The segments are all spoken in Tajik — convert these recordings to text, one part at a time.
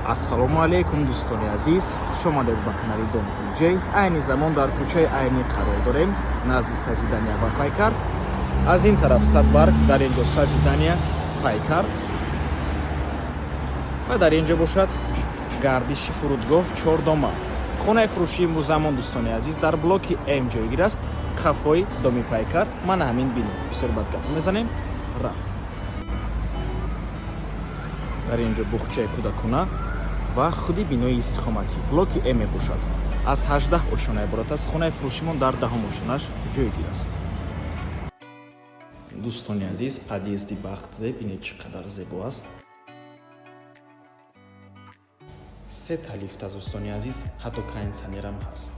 ассалому алейкум дӯстони азиз, хуш омадед ба канали Дом ТJ. Айни замон дар кӯчаи Айнӣ қарор дорем, назди сазидания ва пайкар. Аз ин тараф Садбарг, дар инҷо сазидания, пайкар ва дар инҷо бошад гардиши фурудгоҳ чордома. Хонаи фурӯшии имрӯз замон дӯстони азиз дар блоки М ҷойгир аст, қафои доми пайкар. Ман ҳамин бинем, бисёр бад гап мезанем. Рафт дар инҷо буғчаи кӯдакона ва худи бинои истиқоматӣ блоки М мебошад. Аз 18 ошона иборат аст. Хонаи фурӯшимон дар 10 ошонаш ҷойгир аст. Дӯстони азиз, подъезди Бахтзе бинед чӣ қадар зебо аст. 3 та лифт аст дӯстони азиз, ҳатто кондитсионерам ҳаст.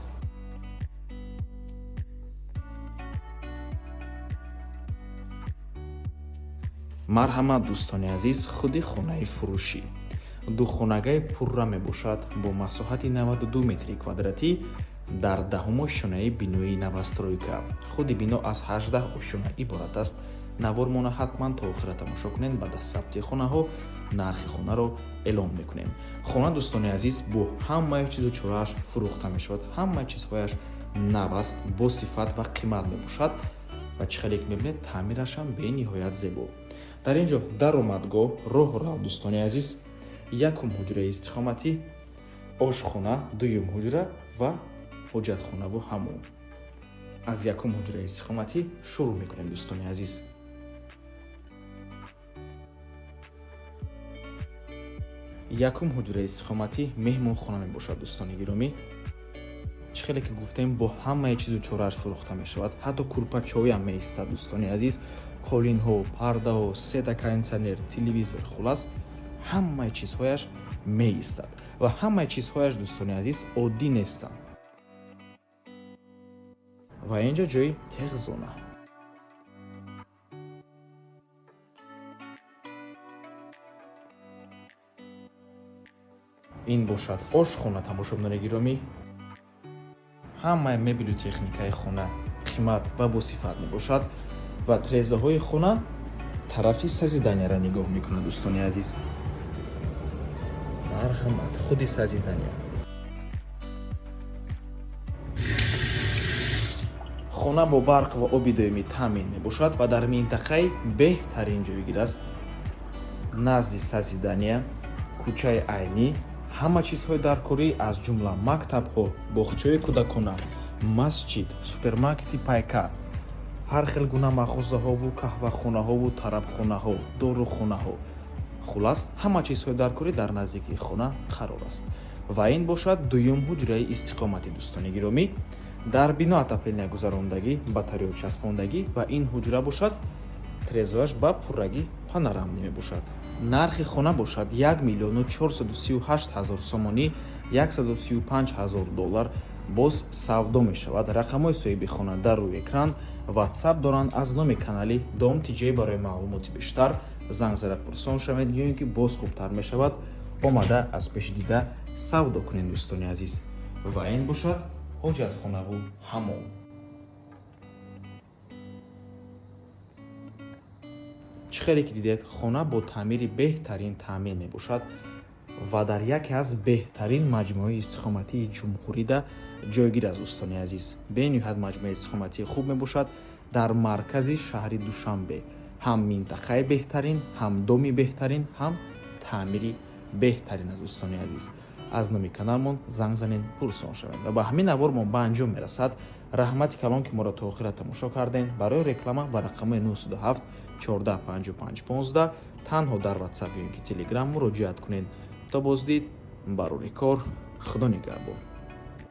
марҳамат дӯстони азиз, худи хонаи фурӯшӣ. Духонагаи пурра мебошад бо масоҳати 92 метри квадратӣ дар 10 ошонаи бинои новостройка. Худи бино аз 18 ошона иборат аст. Навормона ҳатман то охира тамошо кунед. Баъд аз сабти хонаҳо нархи хонаро эълон мекунем. Хона дӯстони азиз бо ҳамаи чизу чорааш фурӯхта мешавад. Ҳамаи чизҳояш нав аст, бо сифат ва қимат мебошад ва чӣ хеле мебинед, таъмирашам бениҳоят зебо. Дар инҷо даромадгоҳ, роҳу рав дӯстони азиз, якум ҳуҷраи истиқоматӣ, ошхона, дуюм ҳуҷра ва ҳоҷатхонаву ҳаммом. Аз якум ҳуҷраи истиқоматӣ шурӯъ мекунем дӯстони азиз. Якум ҳуҷраи истиқоматӣ меҳмонхона мебошад дӯстони гиромӣ. чӣ хеле ки гуфтем, бо ҳамаи чизу чорааш фурӯхта мешавад. ҳатто курпачоям меистад дӯстони азиз, қолинҳо, пардаҳо, 3 та кондитсионер, телевизор, хулас ҳамаи чизҳояш меистад ва ҳамаи чизҳояш дӯстони азиз оддӣ нестанд. ва инҷо ҷои теғзона. ин бошад ошхона. тамошобинони гиромӣ, ҳамаи мебелу техникаи хона қимат ва босифат мебошад ва трезаҳои хона тарафи сазиданияро нигоҳ мекунад дӯстони азиз. марҳамат, худи сазидания. хона бо барқ ва оби доимӣ таъмин мебошад ва дар минтақаи беҳтарин ҷойгир аст. назди сазидания, кӯчаи Айнӣ, ҳама чизҳои даркорӣ аз ҷумла мактабҳо, боғчаи кӯдакона, масҷид, супермаркети пайкар, ҳар хел гуна мағозаҳову қаҳвахонаҳову тарабхонаҳо, дорухонаҳо, хулас ҳама чизҳои даркорӣ дар наздикии хона қарор аст. ва ин бошад дуюм ҳуҷраи истиқоматӣ дӯстони гиромӣ. дар бино отопления гузарондагӣ, батареё часпондагӣ ва ин ҳуҷра бошад трезояш ба пуррагӣ панорамӣ мебошад. нархи хона бошад 1 миллиону 438 ҳазор сомонӣ, $135,000. боз савдо мешавад. рақамҳои соҳиби хона дар рӯи экран. ватсап доранд. аз номи канали Дом ТJ барои маълумоти бештар занг зада пурсон шавед ё ин ки боз хубтар мешавад, омада аз пеши дида савдо кунед дӯстони азиз. ва ин бошад ҳоҷатхонаву ҳаммом. чӣ хеле ки дидед, хона бо таъмири беҳтарин таъмин мебошад ва дар яке аз беҳтарин маҷмӯаи истиқоматии ҷумҳурида ҷойгир аст дӯстони азиз. бениҳоят маҷмӯаи истиқоматии хуб мебошад дар маркази шаҳри Душанбе. ҳам минтақаи беҳтарин, ҳам доми беҳтарин, ҳам таъмири беҳтарин аст дӯстони азиз. аз номи каналмон занг занед, пурсон шавед ва ба ҳамин навор мо ба анҷом мерасад. раҳмати калон ки моро то охира тамошо кардем. барои реклама ба рақамҳои 907 14 55 15 танҳо дар ватсап ё ин ки телеграм муроҷиат кунед. то боздид, барори кор, худо нигаҳбон.